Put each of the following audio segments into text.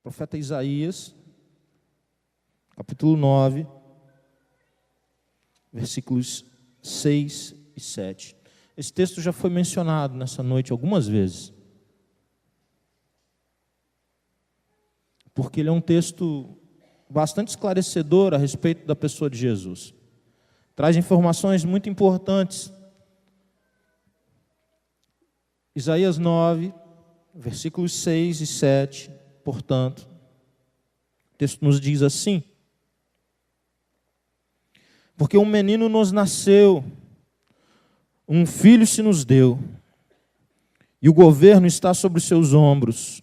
Profeta Isaías, capítulo 9, versículos 6 e 7. Esse texto já foi mencionado nessa noite algumas vezes, porque ele é um texto bastante esclarecedor a respeito da pessoa de Jesus. Traz informações muito importantes. Isaías 9, versículos 6 e 7, portanto, o texto nos diz assim: porque um menino nos nasceu, um filho se nos deu, e o governo está sobre os seus ombros,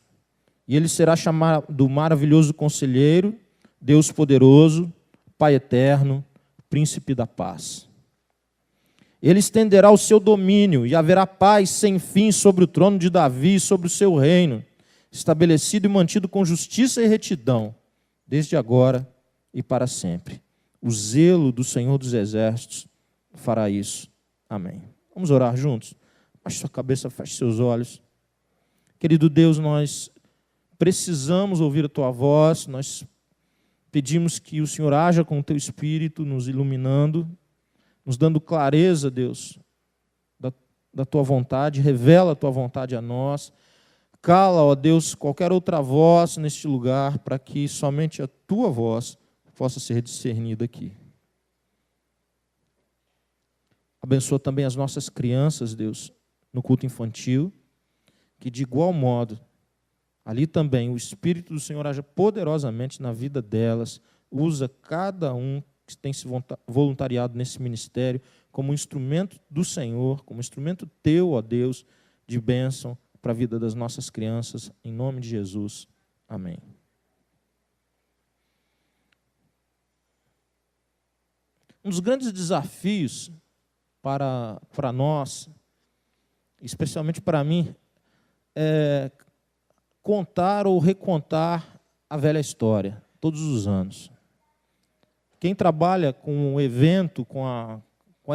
e ele será chamado Maravilhoso Conselheiro, Deus Poderoso, Pai Eterno, Príncipe da Paz. Ele estenderá o seu domínio e haverá paz sem fim sobre o trono de Davi e sobre o seu reino, estabelecido e mantido com justiça e retidão, desde agora e para sempre. O zelo do Senhor dos Exércitos fará isso. Amém. Vamos orar juntos? Baixe sua cabeça, feche seus olhos. Querido Deus, nós precisamos ouvir a Tua voz, nós pedimos que o Senhor haja com o Teu Espírito, nos iluminando, nos dando clareza, Deus, da Tua vontade, revela a Tua vontade a nós. Cala, ó Deus, qualquer outra voz neste lugar, para que somente a Tua voz possa ser discernida aqui. Abençoa também as nossas crianças, Deus, no culto infantil, que de igual modo, ali também o Espírito do Senhor haja poderosamente na vida delas, usa cada um que tem se voluntariado nesse ministério como instrumento do Senhor, como instrumento Teu, ó Deus, de bênção para a vida das nossas crianças, em nome de Jesus. Amém. Um dos grandes desafios para nós, especialmente para mim, é contar ou recontar a velha história, todos os anos. Quem trabalha com o evento, com a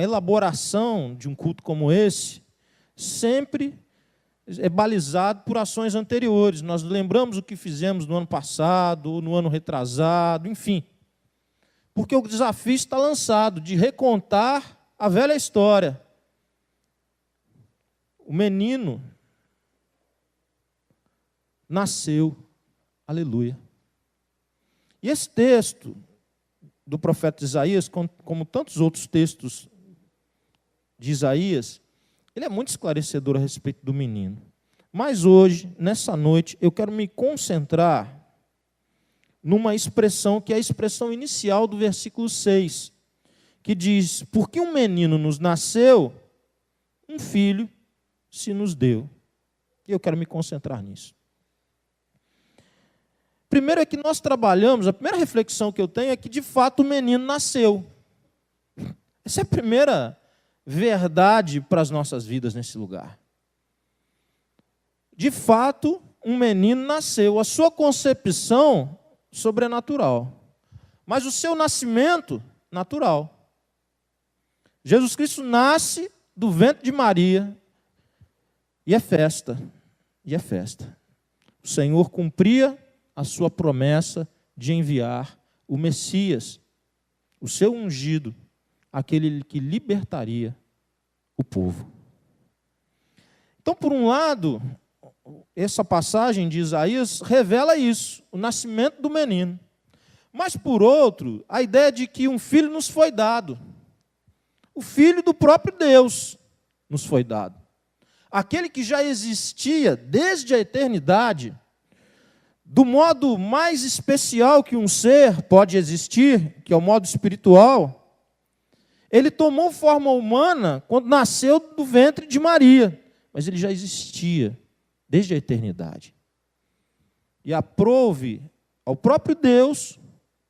elaboração de um culto como esse, sempre é balizado por ações anteriores. Nós lembramos o que fizemos no ano passado, no ano retrasado, enfim. Porque o desafio está lançado de recontar a velha história. O menino nasceu, aleluia. E esse texto do profeta Isaías, como tantos outros textos de Isaías, ele é muito esclarecedor a respeito do menino. Mas hoje, nessa noite, eu quero me concentrar numa expressão que é a expressão inicial do versículo 6, que diz: porque um menino nos nasceu, um filho se nos deu. E eu quero me concentrar nisso. Primeiro é que nós trabalhamos, a primeira reflexão que eu tenho é que, de fato, o menino nasceu. Essa é a primeira verdade para as nossas vidas nesse lugar. De fato, um menino nasceu. A sua concepção, sobrenatural. Mas o seu nascimento, natural. Jesus Cristo nasce do ventre de Maria. E é festa. E é festa. O Senhor cumpria a sua promessa de enviar o Messias, o seu ungido, aquele que libertaria o povo. Então, por um lado, essa passagem de Isaías revela isso, o nascimento do menino. Mas, por outro, a ideia de que um filho nos foi dado. O filho do próprio Deus nos foi dado. Aquele que já existia desde a eternidade, do modo mais especial que um ser pode existir, que é o modo espiritual, ele tomou forma humana quando nasceu do ventre de Maria, mas ele já existia desde a eternidade. E aprouve ao próprio Deus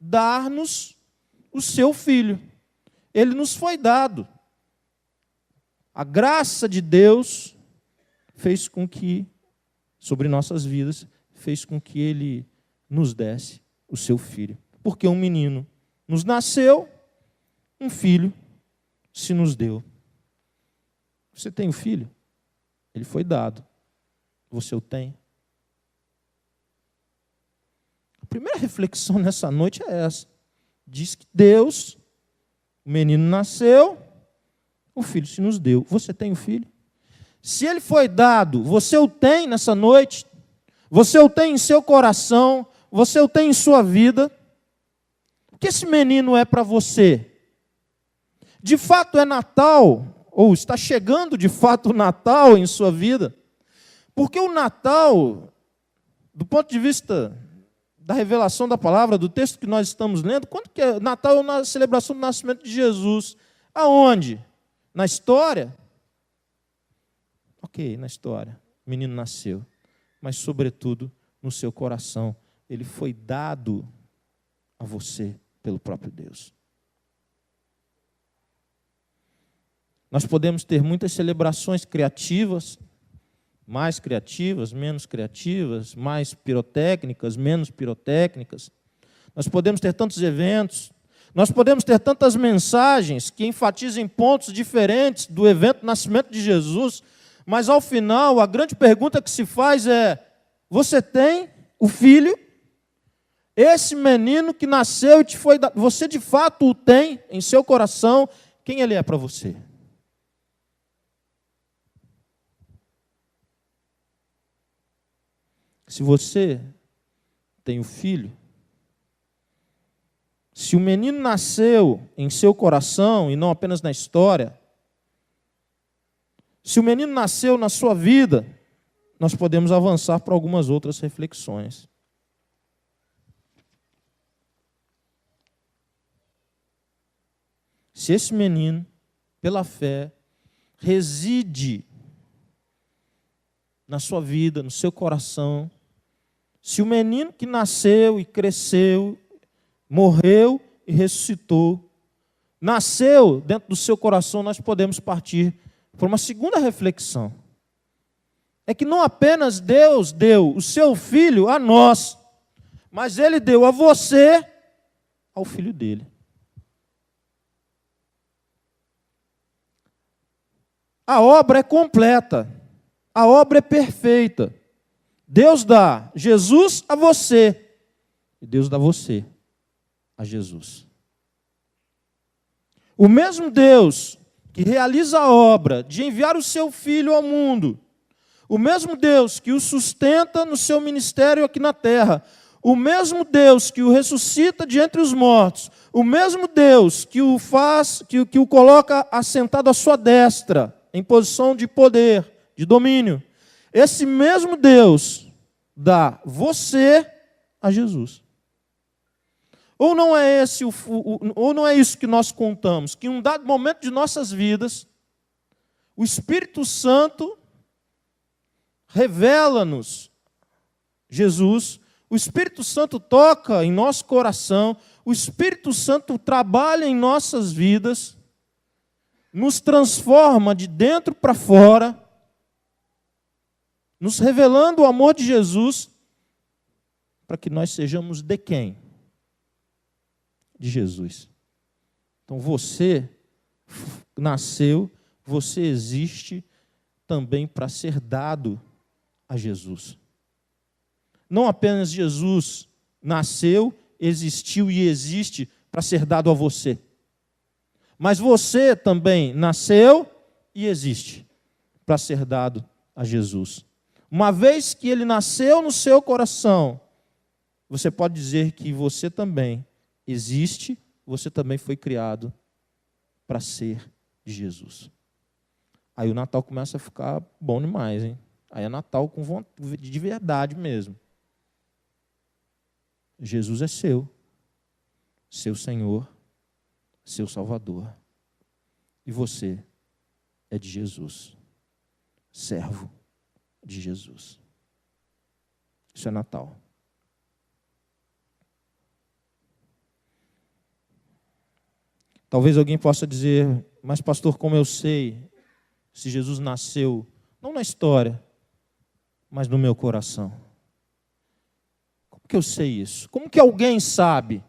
dar-nos o seu Filho. Ele nos foi dado. A graça de Deus fez com que, sobre nossas vidas, fez com que Ele nos desse o seu Filho. Porque um menino nos nasceu, um filho se nos deu. Você tem um filho? Ele foi dado. Você o tem? primeira reflexão nessa noite é essa. Diz que Deus, o menino nasceu, o filho se nos deu. Você tem um filho? Se ele foi dado, você o tem nessa noite, você o tem em seu coração, você o tem em sua vida. O que esse menino é para você? De fato é Natal, ou está chegando de fato o Natal em sua vida? Porque o Natal, do ponto de vista da revelação da palavra, do texto que nós estamos lendo, quando que é? Natal é a celebração do nascimento de Jesus. Aonde? Na história? Ok, na história. O menino nasceu. Mas, sobretudo, no seu coração. Ele foi dado a você pelo próprio Deus. Nós podemos ter muitas celebrações criativas, mais criativas, menos criativas, mais pirotécnicas, menos pirotécnicas. Nós podemos ter tantos eventos, nós podemos ter tantas mensagens que enfatizem pontos diferentes do evento do nascimento de Jesus, mas ao final a grande pergunta que se faz é: você tem o filho? Esse menino que nasceu e te foi dado, você de fato o tem em seu coração? Quem ele é para você? Se você tem o filho, se o menino nasceu em seu coração e não apenas na história, se o menino nasceu na sua vida, nós podemos avançar para algumas outras reflexões. Se esse menino, pela fé, reside na sua vida, no seu coração, se o menino que nasceu e cresceu, morreu e ressuscitou, nasceu dentro do seu coração, nós podemos partir para uma segunda reflexão. É que não apenas Deus deu o seu filho a nós, mas Ele deu a você ao filho dele. A obra é completa, a obra é perfeita. Deus dá Jesus a você e Deus dá você a Jesus. O mesmo Deus que realiza a obra de enviar o seu Filho ao mundo, o mesmo Deus que o sustenta no seu ministério aqui na terra, o mesmo Deus que o ressuscita de entre os mortos, o mesmo Deus que o faz, que o coloca assentado à sua destra, em posição de poder, de domínio, esse mesmo Deus dá você a Jesus. Ou não é ou não é isso que nós contamos, que em um dado momento de nossas vidas, o Espírito Santo revela-nos Jesus, o Espírito Santo toca em nosso coração, o Espírito Santo trabalha em nossas vidas, nos transforma de dentro para fora, nos revelando o amor de Jesus, para que nós sejamos de quem? De Jesus. Então você nasceu, você existe também para ser dado a Jesus. Não apenas Jesus nasceu, existiu e existe para ser dado a você, mas você também nasceu e existe para ser dado a Jesus. Uma vez que ele nasceu no seu coração, você pode dizer que você também existe, você também foi criado para ser de Jesus. Aí o Natal começa a ficar bom demais, hein? Aí é Natal com vontade, de verdade mesmo. Jesus é seu Senhor, seu Salvador. E você é de Jesus, servo de Jesus. Isso é Natal. Talvez alguém possa dizer: mas pastor, como eu sei se Jesus nasceu, não na história, mas no meu coração? Como que eu sei isso? Como que alguém sabe?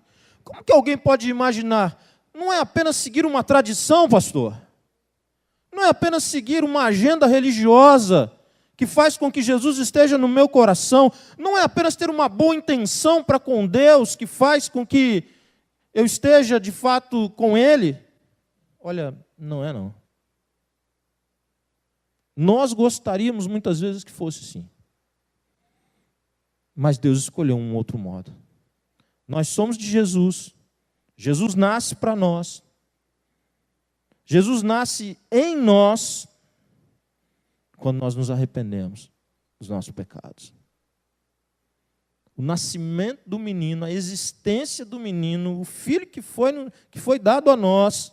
Como que alguém pode imaginar? Não é apenas seguir uma tradição, pastor. Não é apenas seguir uma agenda religiosa que faz com que Jesus esteja no meu coração, não é apenas ter uma boa intenção para com Deus, que faz com que eu esteja de fato com Ele. Olha, não é não. Nós gostaríamos muitas vezes que fosse assim. Mas Deus escolheu um outro modo. Nós somos de Jesus. Jesus nasce para nós. Jesus nasce em nós quando nós nos arrependemos dos nossos pecados. O nascimento do menino, a existência do menino, o filho que foi dado a nós,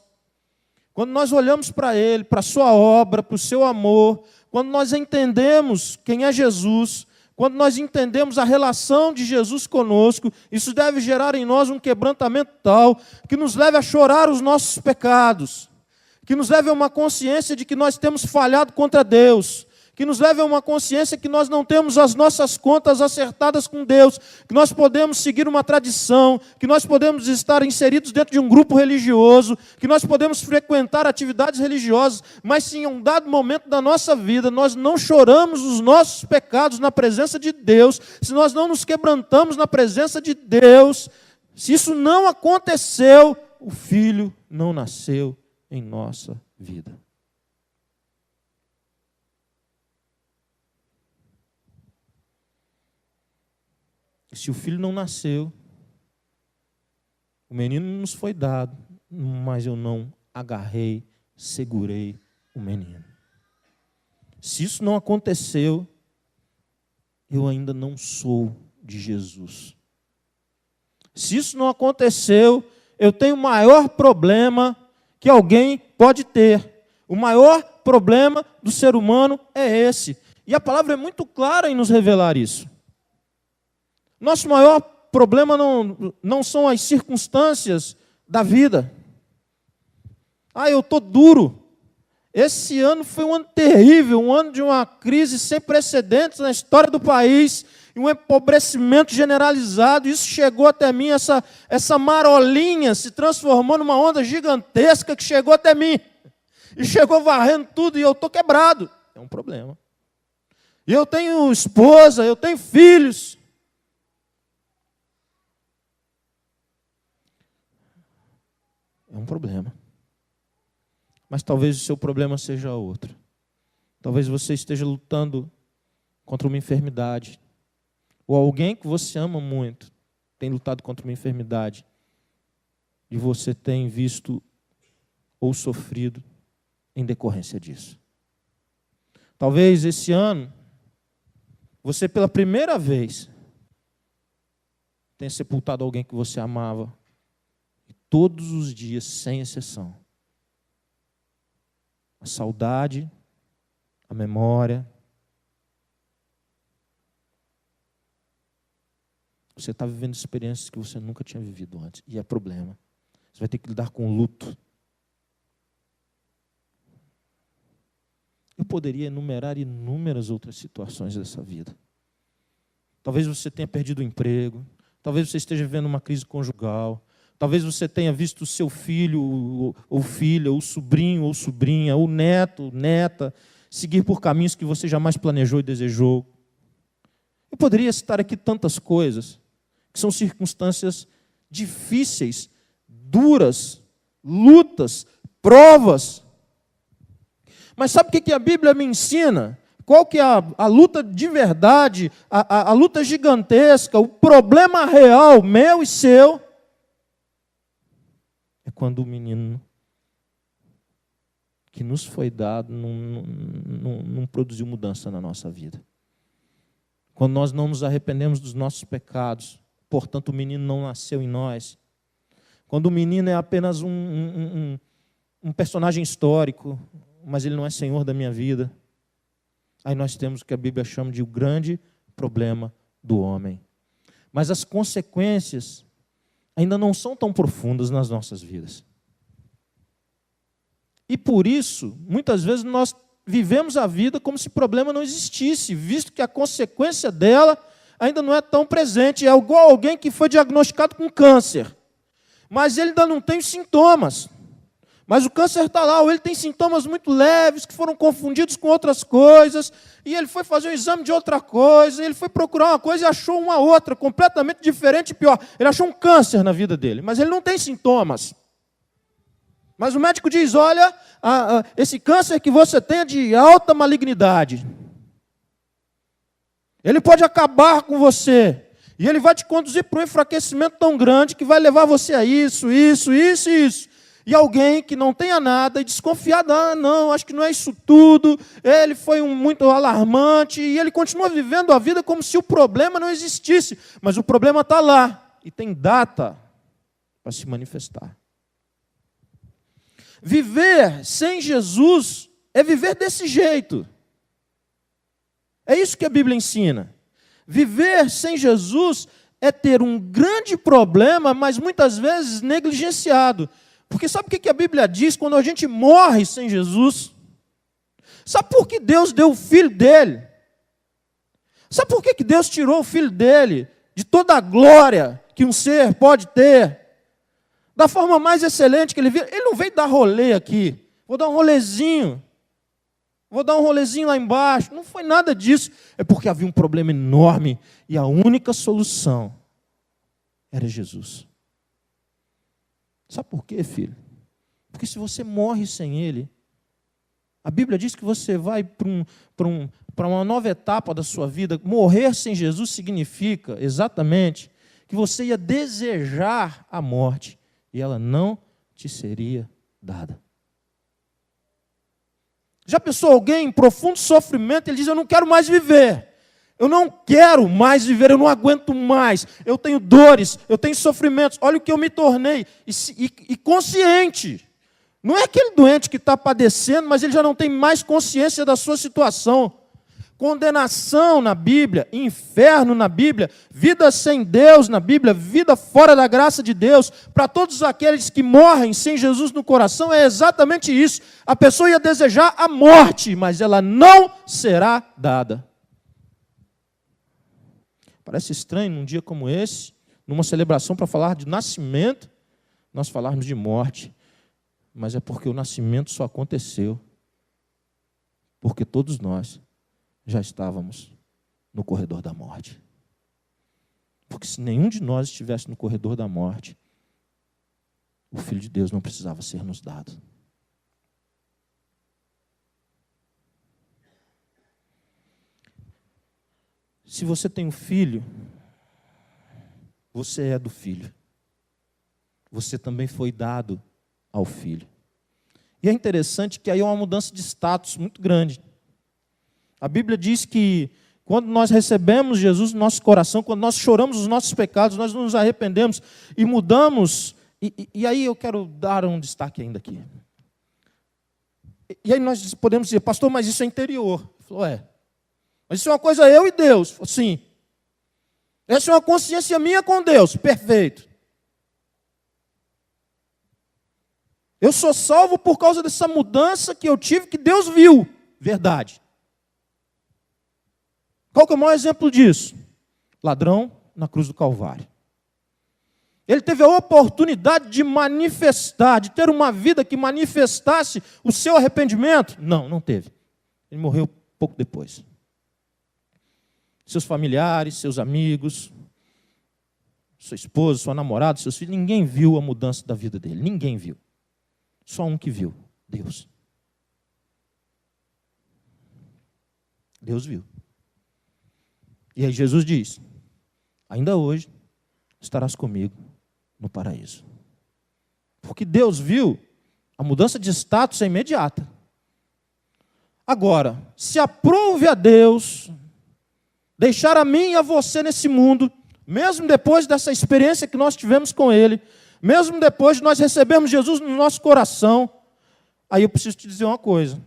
quando nós olhamos para ele, para a sua obra, para o seu amor, quando nós entendemos quem é Jesus, quando nós entendemos a relação de Jesus conosco, isso deve gerar em nós um quebrantamento tal que nos leve a chorar os nossos pecados, que nos leve a uma consciência de que nós temos falhado contra Deus, que nos leve a uma consciência que nós não temos as nossas contas acertadas com Deus, que nós podemos seguir uma tradição, que nós podemos estar inseridos dentro de um grupo religioso, que nós podemos frequentar atividades religiosas, mas se em um dado momento da nossa vida nós não choramos os nossos pecados na presença de Deus, se nós não nos quebrantamos na presença de Deus, se isso não aconteceu, o Filho não nasceu em nossa vida. Se o filho não nasceu, o menino nos foi dado, mas eu não agarrei, segurei o menino. Se isso não aconteceu, eu ainda não sou de Jesus. Se isso não aconteceu, eu tenho o maior problema que alguém pode ter. O maior problema do ser humano é esse. E a palavra é muito clara em nos revelar isso. Nosso maior problema não são as circunstâncias da vida. Eu estou duro. Esse ano foi um ano terrível, um ano de uma crise sem precedentes na história do país, e um empobrecimento generalizado. Isso chegou até mim, essa marolinha se transformou numa onda gigantesca que chegou até mim. E chegou varrendo tudo e eu estou quebrado. É um problema. E eu tenho esposa, eu tenho filhos. É um problema. Mas talvez o seu problema seja outro. Talvez você esteja lutando contra uma enfermidade. Ou alguém que você ama muito tem lutado contra uma enfermidade. E você tem visto ou sofrido em decorrência disso. Talvez esse ano, você pela primeira vez tenha sepultado alguém que você amava. Todos os dias, sem exceção. A saudade, a memória. Você está vivendo experiências que você nunca tinha vivido antes. E é problema. Você vai ter que lidar com o luto. Eu poderia enumerar inúmeras outras situações dessa vida. Talvez você tenha perdido o emprego. Talvez você esteja vivendo uma crise conjugal. Talvez você tenha visto o seu filho, ou filha, ou sobrinho, ou sobrinha, ou neto, neta, seguir por caminhos que você jamais planejou e desejou. Eu poderia citar aqui tantas coisas, que são circunstâncias difíceis, duras, lutas, provas. Mas sabe o que a Bíblia me ensina? Qual que é a luta de verdade, a luta gigantesca, o problema real, meu e seu? É quando o menino que nos foi dado não produziu mudança na nossa vida. Quando nós não nos arrependemos dos nossos pecados, portanto o menino não nasceu em nós. Quando o menino é apenas um personagem histórico, mas ele não é senhor da minha vida. Aí nós temos o que a Bíblia chama de o grande problema do homem. Mas as consequências ainda não são tão profundas nas nossas vidas. E por isso, muitas vezes nós vivemos a vida como se o problema não existisse, visto que a consequência dela ainda não é tão presente. É igual alguém que foi diagnosticado com câncer, mas ele ainda não tem sintomas. Mas o câncer está lá, ou ele tem sintomas muito leves, que foram confundidos com outras coisas, e ele foi fazer um exame de outra coisa, ele foi procurar uma coisa e achou uma outra, completamente diferente e pior. Ele achou um câncer na vida dele, mas ele não tem sintomas. Mas o médico diz, olha, esse câncer que você tem é de alta malignidade. Ele pode acabar com você. E ele vai te conduzir para um enfraquecimento tão grande que vai levar você a isso. E alguém que não tenha nada e desconfiado, não, acho que não é isso tudo, ele foi muito alarmante, e ele continua vivendo a vida como se o problema não existisse. Mas o problema está lá, e tem data para se manifestar. Viver sem Jesus é viver desse jeito. É isso que a Bíblia ensina. Viver sem Jesus é ter um grande problema, mas muitas vezes negligenciado. Porque sabe o que a Bíblia diz quando a gente morre sem Jesus? Sabe por que Deus deu o Filho dele? Sabe por que Deus tirou o Filho dele de toda a glória que um ser pode ter? Da forma mais excelente que ele veio. Ele não veio dar rolê aqui. Vou dar um rolezinho lá embaixo. Não foi nada disso. É porque havia um problema enorme e a única solução era Jesus. Sabe por quê, filho? Porque se você morre sem Ele, a Bíblia diz que você vai para uma nova etapa da sua vida. Morrer sem Jesus significa exatamente que você ia desejar a morte e ela não te seria dada. Já pensou alguém em profundo sofrimento, ele diz, eu não quero mais viver. Eu não quero mais viver, eu não aguento mais. Eu tenho dores, eu tenho sofrimentos. Olha o que eu me tornei. E consciente. Não é aquele doente que está padecendo, mas ele já não tem mais consciência da sua situação. Condenação na Bíblia, inferno na Bíblia, vida sem Deus na Bíblia, vida fora da graça de Deus. Para todos aqueles que morrem sem Jesus no coração, é exatamente isso. A pessoa ia desejar a morte, mas ela não será dada. Parece estranho num dia como esse, numa celebração para falar de nascimento, nós falarmos de morte. Mas é porque o nascimento só aconteceu porque todos nós já estávamos no corredor da morte. Porque se nenhum de nós estivesse no corredor da morte, o Filho de Deus não precisava ser nos dado. Se você tem um filho, você é do filho. Você também foi dado ao filho. E é interessante que aí é uma mudança de status muito grande. A Bíblia diz que quando nós recebemos Jesus no nosso coração, quando nós choramos os nossos pecados, nós nos arrependemos e mudamos. E aí eu quero dar um destaque ainda aqui. E aí nós podemos dizer, pastor, mas isso é interior. Ele falou, mas isso é uma coisa eu e Deus. Sim. Essa é uma consciência minha com Deus. Perfeito. Eu sou salvo por causa dessa mudança que eu tive, que Deus viu. Verdade. Qual que é o maior exemplo disso? Ladrão na cruz do Calvário. Ele teve a oportunidade de manifestar, de ter uma vida que manifestasse o seu arrependimento? Não, não teve. Ele morreu pouco depois. Seus familiares, seus amigos, sua esposa, sua namorada, seus filhos, ninguém viu a mudança da vida dele. Ninguém viu. Só um que viu, Deus. Deus viu. E aí Jesus diz, ainda hoje estarás comigo no paraíso. Porque Deus viu, a mudança de status é imediata. Agora, se aprove a Deus deixar a mim e a você nesse mundo, mesmo depois dessa experiência que nós tivemos com Ele, mesmo depois de nós recebermos Jesus no nosso coração, aí eu preciso te dizer uma coisa.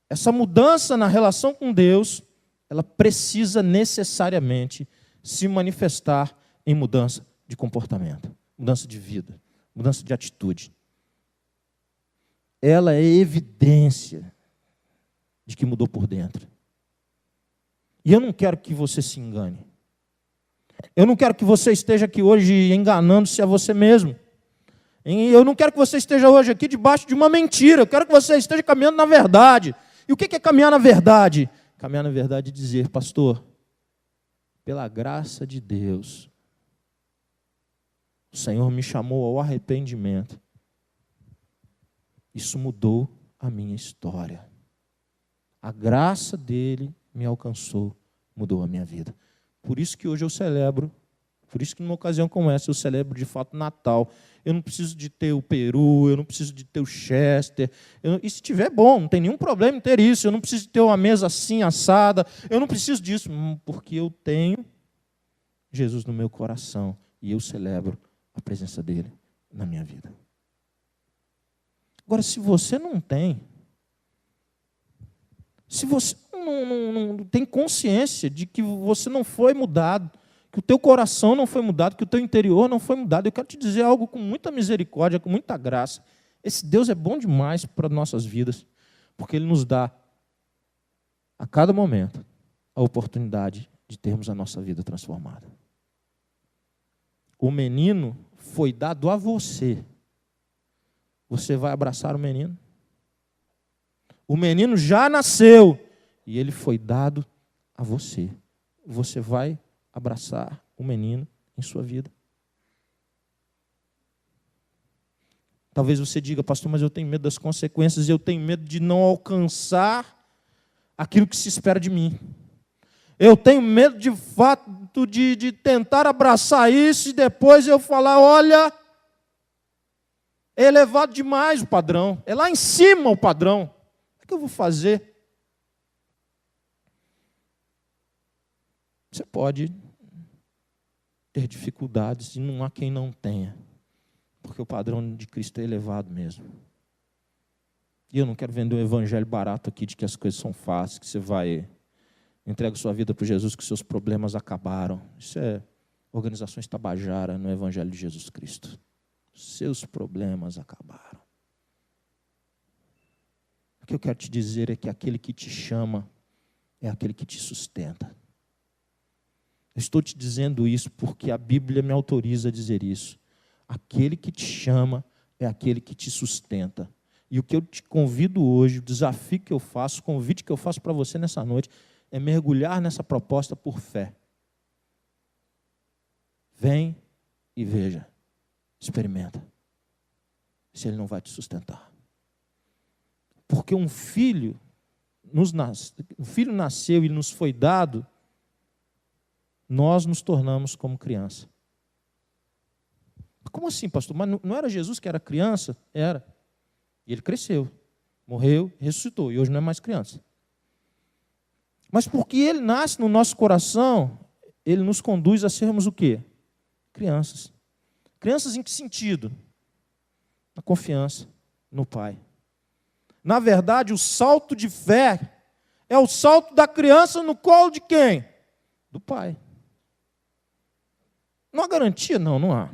Essa mudança na relação com Deus, ela precisa necessariamente se manifestar em mudança de comportamento, mudança de vida, mudança de atitude. Ela é evidência de que mudou por dentro. E eu não quero que você se engane. Eu não quero que você esteja aqui hoje enganando-se a você mesmo. E eu não quero que você esteja hoje aqui debaixo de uma mentira. Eu quero que você esteja caminhando na verdade. E o que é caminhar na verdade? Caminhar na verdade é dizer, pastor, pela graça de Deus, o Senhor me chamou ao arrependimento. Isso mudou a minha história. A graça dele me alcançou, mudou a minha vida. Por isso que hoje eu celebro, por isso que numa ocasião como essa eu celebro de fato Natal. Eu não preciso de ter o peru, eu não preciso de ter o chester. E se tiver bom, não tem nenhum problema em ter isso. Eu não preciso de ter uma mesa assim, assada. Eu não preciso disso, porque eu tenho Jesus no meu coração. E eu celebro a presença dele na minha vida. Agora, se você não tem, se você não tem consciência de que você não foi mudado, que o teu coração não foi mudado, que o teu interior não foi mudado, eu quero te dizer algo com muita misericórdia, com muita graça. Esse Deus é bom demais para nossas vidas, porque Ele nos dá, a cada momento, a oportunidade de termos a nossa vida transformada. O menino foi dado a você. Você vai abraçar o menino? O menino já nasceu e ele foi dado a você. Você vai abraçar o menino em sua vida? Talvez você diga, pastor, mas eu tenho medo das consequências, eu tenho medo de não alcançar aquilo que se espera de mim. Eu tenho medo de fato de tentar abraçar isso e depois eu falar, olha, é elevado demais o padrão, é lá em cima o padrão. O que eu vou fazer? Você pode ter dificuldades e não há quem não tenha, porque o padrão de Cristo é elevado mesmo. E eu não quero vender um evangelho barato aqui de que as coisas são fáceis, que você vai, entrega sua vida para Jesus, que seus problemas acabaram. Isso é organizações tabajara no evangelho de Jesus Cristo. Seus problemas acabaram. O que eu quero te dizer é que aquele que te chama é aquele que te sustenta. Eu estou te dizendo isso porque a Bíblia me autoriza a dizer isso. Aquele que te chama é aquele que te sustenta. E o que eu te convido hoje, o desafio que eu faço, o convite que eu faço para você nessa noite, é mergulhar nessa proposta por fé. Vem e veja. Experimenta. Se ele não vai te sustentar. Porque um filho nasceu e nos foi dado, nós nos tornamos como criança. Como assim, pastor? Mas não era Jesus que era criança? Era. E ele cresceu, morreu, ressuscitou, e hoje não é mais criança. Mas porque ele nasce no nosso coração, ele nos conduz a sermos o quê? Crianças. Crianças em que sentido? Na confiança no Pai. Na verdade, o salto de fé é o salto da criança no colo de quem? Do Pai. Não há garantia? Não há.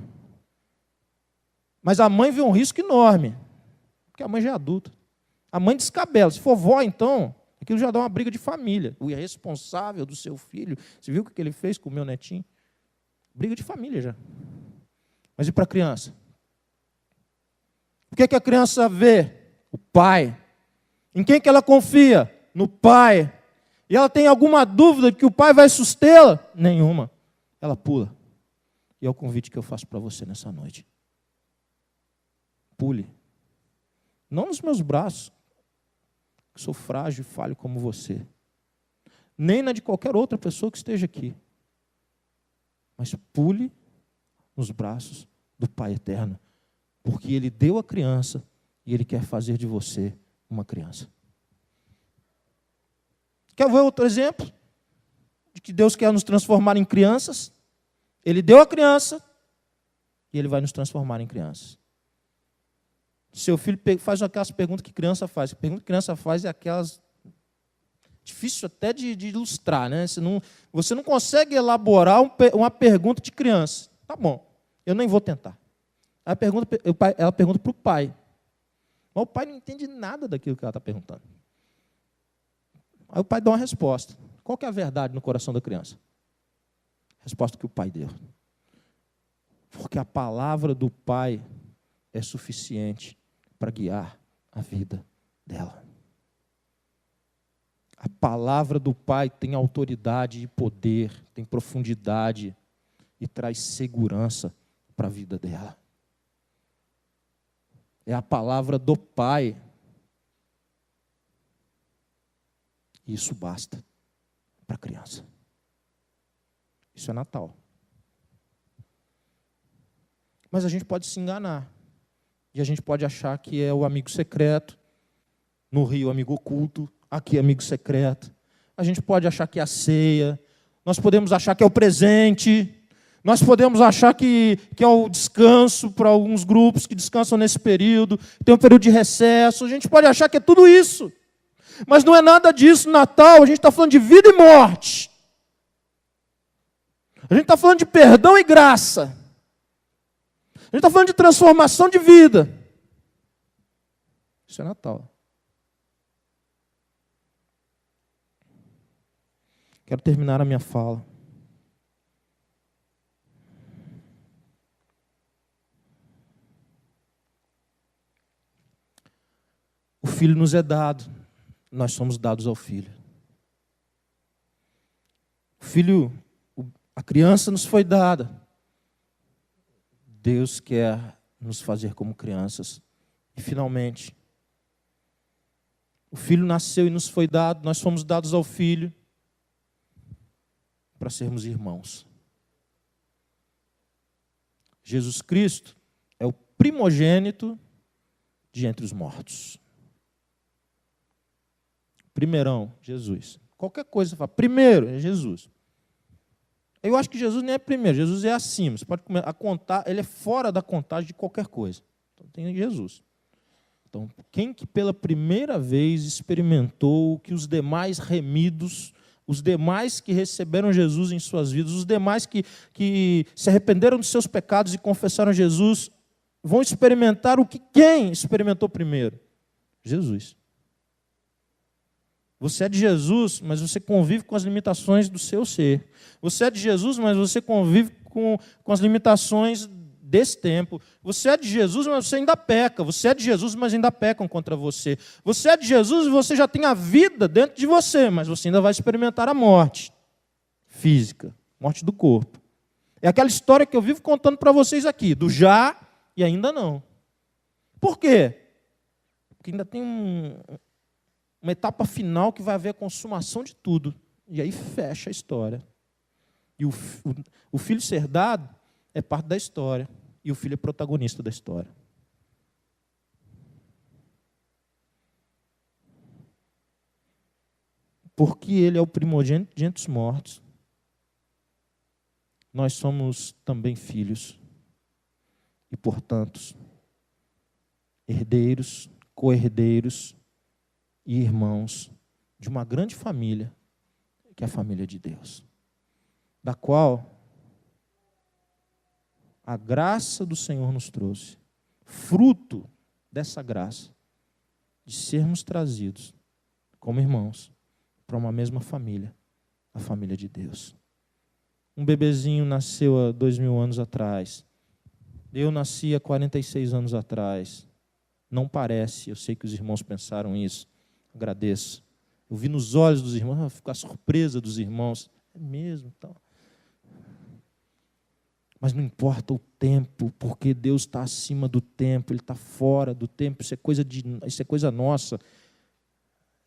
Mas a mãe vê um risco enorme, porque a mãe já é adulta. A mãe descabela. Se for vó, então, aquilo já dá uma briga de família. O irresponsável do seu filho, você viu o que ele fez com o meu netinho? Briga de família já. Mas e para a criança? O que a criança vê? O pai. Em quem que ela confia? No pai. E ela tem alguma dúvida de que o pai vai sustê-la? Nenhuma. Ela pula. E é o convite que eu faço para você nessa noite. Pule. Não nos meus braços, que sou frágil e falho como você. Nem na de qualquer outra pessoa que esteja aqui. Mas pule nos braços do Pai Eterno. Porque Ele deu a criança e Ele quer fazer de você uma criança. Quer ver outro exemplo? De que Deus quer nos transformar em crianças? Ele deu a criança e Ele vai nos transformar em crianças. Seu filho faz aquelas perguntas que criança faz. A pergunta que criança faz é aquelas... Difícil até de ilustrar, né? Você não consegue elaborar uma pergunta de criança. Tá bom, eu nem vou tentar. Ela pergunta para o pai. Mas o pai não entende nada daquilo que ela está perguntando. Aí o pai dá uma resposta. Qual que é a verdade no coração da criança? A resposta que o pai deu. Porque a palavra do pai é suficiente para guiar a vida dela. A palavra do Pai tem autoridade e poder, tem profundidade e traz segurança para a vida dela. É a palavra do Pai. E isso basta para a criança. Isso é Natal. Mas a gente pode se enganar. E a gente pode achar que é o amigo secreto, no Rio, amigo oculto, aqui, amigo secreto. A gente pode achar que é a ceia. Nós podemos achar que é o presente. Nós podemos achar que é o descanso para alguns grupos que descansam nesse período. Tem um período de recesso. A gente pode achar que é tudo isso. Mas não é nada disso. No Natal, a gente está falando de vida e morte. A gente está falando de perdão e graça. A gente está falando de transformação de vida. Isso é Natal. Quero terminar a minha fala. O Filho nos é dado, nós somos dados ao Filho. O Filho, a criança nos foi dada. Deus quer nos fazer como crianças. E finalmente, o Filho nasceu e nos foi dado, nós fomos dados ao Filho para sermos irmãos. Jesus Cristo é o primogênito de entre os mortos. Primeirão, Jesus. Qualquer coisa você fala, primeiro é Jesus. Eu acho que Jesus nem é primeiro, Jesus é acima. Você pode começar a contar, ele é fora da contagem de qualquer coisa. Então tem Jesus. Então, quem que pela primeira vez experimentou o que os demais remidos, os demais que receberam Jesus em suas vidas, os demais que se arrependeram dos seus pecados e confessaram Jesus, vão experimentar o que quem experimentou primeiro? Jesus. Você é de Jesus, mas você convive com as limitações do seu ser. Você é de Jesus, mas você convive com as limitações desse tempo. Você é de Jesus, mas você ainda peca. Você é de Jesus, mas ainda pecam contra você. Você é de Jesus e você já tem a vida dentro de você, mas você ainda vai experimentar a morte física, morte do corpo. É aquela história que eu vivo contando para vocês aqui, do já e ainda não. Por quê? Porque ainda tem uma etapa final que vai haver a consumação de tudo. E aí fecha a história. E o filho ser dado é parte da história. E o filho é protagonista da história. Porque ele é o primogênito de entre os mortos, nós somos também filhos. E, portanto, herdeiros, co-herdeiros e irmãos de uma grande família, que é a família de Deus, da qual a graça do Senhor nos trouxe, fruto dessa graça, de sermos trazidos como irmãos para uma mesma família, a família de Deus. Um bebezinho nasceu há 2000 anos atrás, eu nasci há 46 anos atrás. Não parece, eu sei que os irmãos pensaram isso, agradeço. Eu vi nos olhos dos irmãos, eu fico a surpresa dos irmãos. É mesmo, então. Mas não importa o tempo, porque Deus está acima do tempo, Ele está fora do tempo, isso é coisa nossa.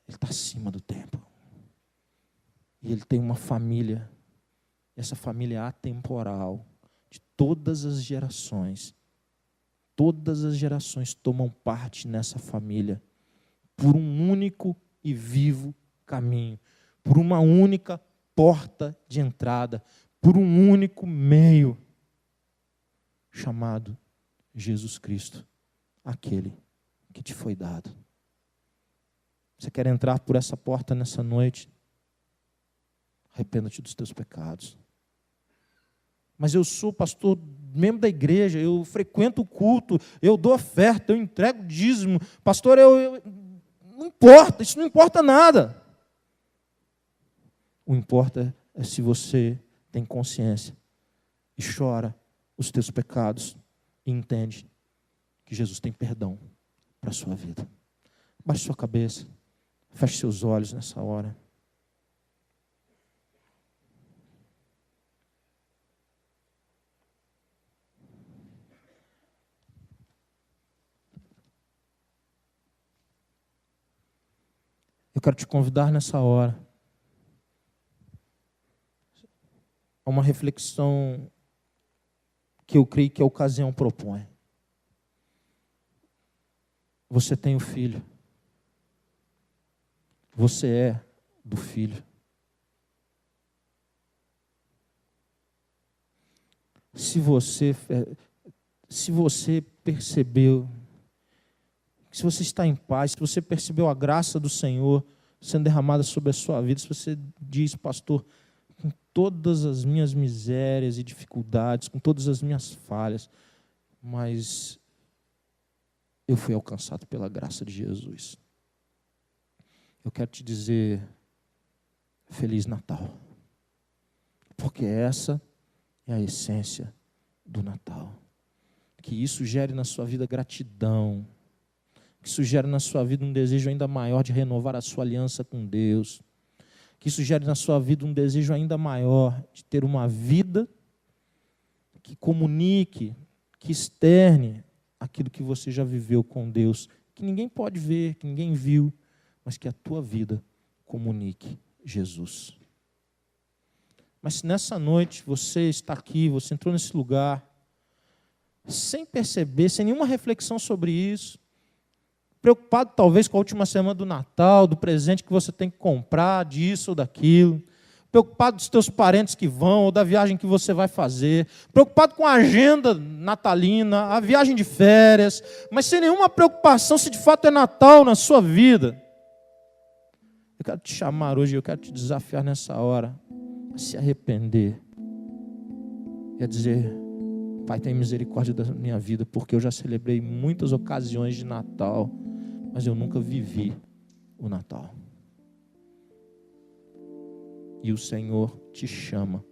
Ele está acima do tempo. E Ele tem uma família, essa família é atemporal, de todas as gerações. Todas as gerações tomam parte nessa família, por um único e vivo caminho, por uma única porta de entrada, por um único meio, chamado Jesus Cristo, aquele que te foi dado. Você quer entrar por essa porta nessa noite? Arrependa-te dos teus pecados. Mas eu sou pastor, membro da igreja, eu frequento o culto, eu dou oferta, eu entrego dízimo. Pastor, não importa, isso não importa nada. O que importa é se você tem consciência e chora os teus pecados e entende que Jesus tem perdão para a sua vida. Baixe sua cabeça, feche seus olhos nessa hora. Eu quero te convidar nessa hora a uma reflexão que eu creio que a ocasião propõe. Você tem o Filho. Você é do Filho. Se você percebeu, se você está em paz, se você percebeu a graça do Senhor sendo derramada sobre a sua vida, se você diz, pastor, com todas as minhas misérias e dificuldades, com todas as minhas falhas, mas eu fui alcançado pela graça de Jesus. Eu quero te dizer, Feliz Natal. Porque essa é a essência do Natal. Que isso gere na sua vida gratidão. Que isso gere na sua vida um desejo ainda maior de renovar a sua aliança com Deus. Que isso gere na sua vida um desejo ainda maior de ter uma vida que comunique, que externe aquilo que você já viveu com Deus. Que ninguém pode ver, que ninguém viu, mas que a tua vida comunique Jesus. Mas se nessa noite você está aqui, você entrou nesse lugar, sem perceber, sem nenhuma reflexão sobre isso, preocupado talvez com a última semana do Natal, do presente que você tem que comprar, disso ou daquilo, preocupado dos teus parentes que vão, ou da viagem que você vai fazer, preocupado com a agenda natalina, a viagem de férias, mas sem nenhuma preocupação se de fato é Natal na sua vida. Eu quero te chamar hoje, eu quero te desafiar nessa hora a se arrepender e a dizer, Pai, tem misericórdia da minha vida, porque eu já celebrei muitas ocasiões de Natal, mas eu nunca vivi o Natal. E o Senhor te chama,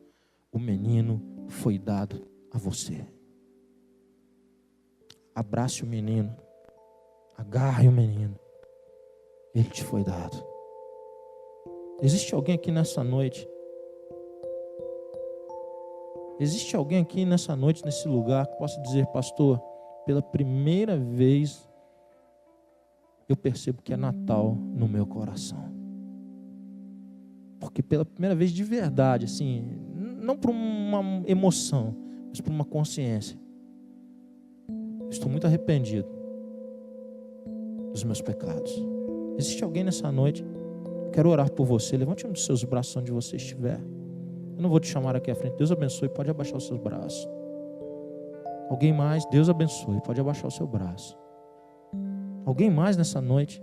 o menino foi dado a você. Abrace o menino, agarre o menino, ele te foi dado. Existe alguém aqui nessa noite? Existe alguém aqui nessa noite, nesse lugar, que possa dizer, pastor, pela primeira vez eu percebo que é Natal no meu coração. Porque pela primeira vez de verdade, assim, não por uma emoção, mas por uma consciência. Estou muito arrependido dos meus pecados. Existe alguém nessa noite? Quero orar por você. Levante um dos seus braços onde você estiver. Eu não vou te chamar aqui à frente. Deus abençoe. Pode abaixar os seus braços. Alguém mais? Deus abençoe. Pode abaixar o seu braço. Alguém mais nessa noite?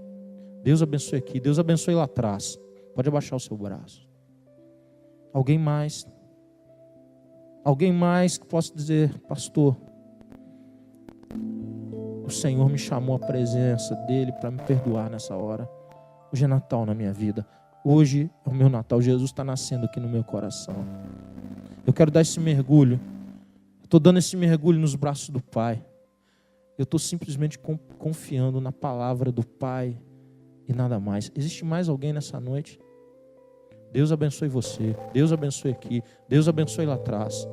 Deus abençoe aqui. Deus abençoe lá atrás. Pode abaixar o seu braço. Alguém mais? Alguém mais que possa dizer, pastor, o Senhor me chamou à presença dEle para me perdoar nessa hora. Hoje é Natal na minha vida. Hoje é o meu Natal. Jesus está nascendo aqui no meu coração. Eu quero dar esse mergulho. Estou dando esse mergulho nos braços do Pai. Eu estou simplesmente confiando na palavra do Pai e nada mais. Existe mais alguém nessa noite? Deus abençoe você. Deus abençoe aqui. Deus abençoe lá atrás.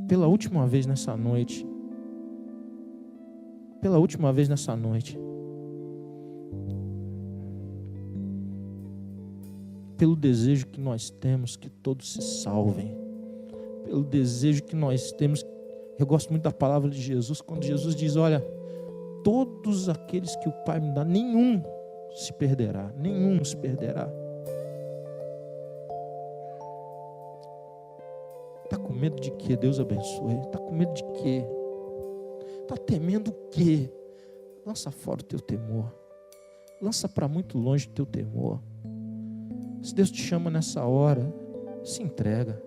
Pela última vez nessa noite. Pela última vez nessa noite. Pelo desejo que nós temos que todos se salvem. Pelo desejo que nós temos. Eu gosto muito da palavra de Jesus, quando Jesus diz, olha, todos aqueles que o Pai me dá, nenhum se perderá. Nenhum se perderá. Está com medo de quê? Deus abençoe. Está com medo de quê? Está temendo o quê? Lança fora o teu temor. Lança para muito longe o teu temor. Se Deus te chama nessa hora, se entrega.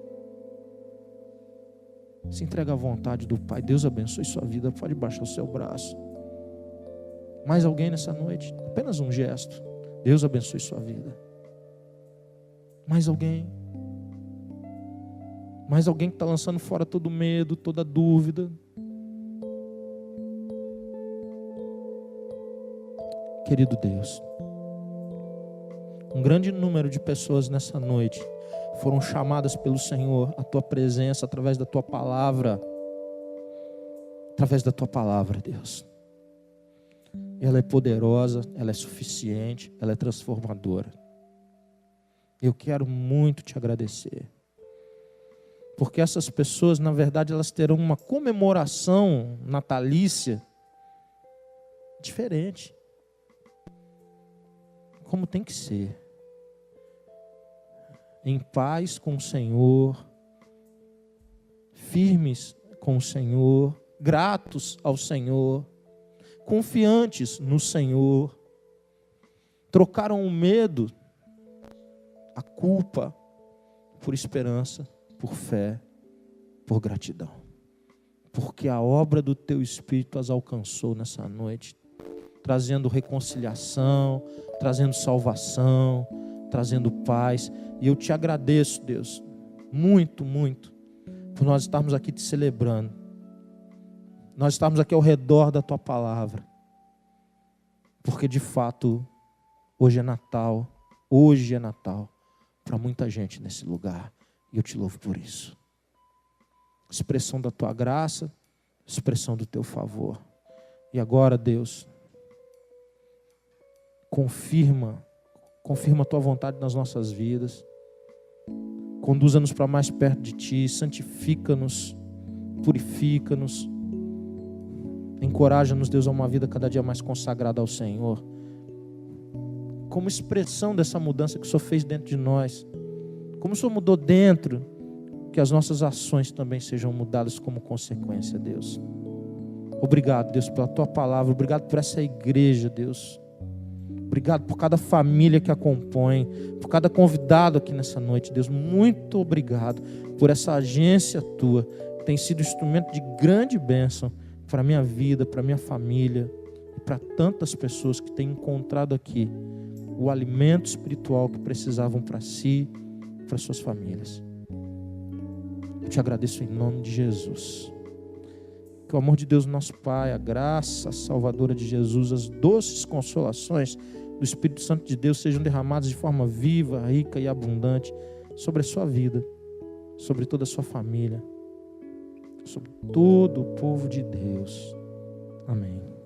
Se entrega à vontade do Pai. Deus abençoe sua vida. Pode baixar o seu braço. Mais alguém nessa noite? Apenas um gesto. Deus abençoe sua vida. Mais alguém? mas alguém que está lançando fora todo medo, toda dúvida. Querido Deus, um grande número de pessoas nessa noite foram chamadas pelo Senhor à tua presença através da tua palavra. Através da tua palavra, Deus. Ela é poderosa, ela é suficiente, ela é transformadora. Eu quero muito te agradecer. Porque essas pessoas, na verdade, elas terão uma comemoração natalícia diferente. Como tem que ser. Em paz com o Senhor, firmes com o Senhor, gratos ao Senhor, confiantes no Senhor, trocaram o medo, a culpa, por esperança, por fé, por gratidão. Porque a obra do teu Espírito as alcançou nessa noite, trazendo reconciliação, trazendo salvação, trazendo paz. E eu te agradeço, Deus, muito, muito, por nós estarmos aqui te celebrando. Nós estarmos aqui ao redor da tua palavra. Porque de fato, hoje é Natal para muita gente nesse lugar. E eu te louvo por isso. Expressão da tua graça, expressão do teu favor. E agora, Deus, confirma a tua vontade nas nossas vidas. Conduza-nos para mais perto de ti, santifica-nos, purifica-nos. Encoraja-nos, Deus, a uma vida cada dia mais consagrada ao Senhor. Como expressão dessa mudança que o Senhor fez dentro de nós. Como o Senhor mudou dentro, que as nossas ações também sejam mudadas como consequência, Deus. Obrigado, Deus, pela tua palavra. Obrigado por essa igreja, Deus. Obrigado por cada família que a compõe, por cada convidado aqui nessa noite, Deus. Muito obrigado por essa agência tua, que tem sido instrumento de grande bênção para a minha vida, para a minha família, e para tantas pessoas que têm encontrado aqui o alimento espiritual que precisavam para si e para suas famílias. Eu te agradeço em nome de Jesus. Que o amor de Deus, nosso Pai, a graça salvadora de Jesus, as doces consolações do Espírito Santo de Deus sejam derramadas de forma viva, rica e abundante sobre a sua vida, sobre toda a sua família, sobre todo o povo de Deus. Amém.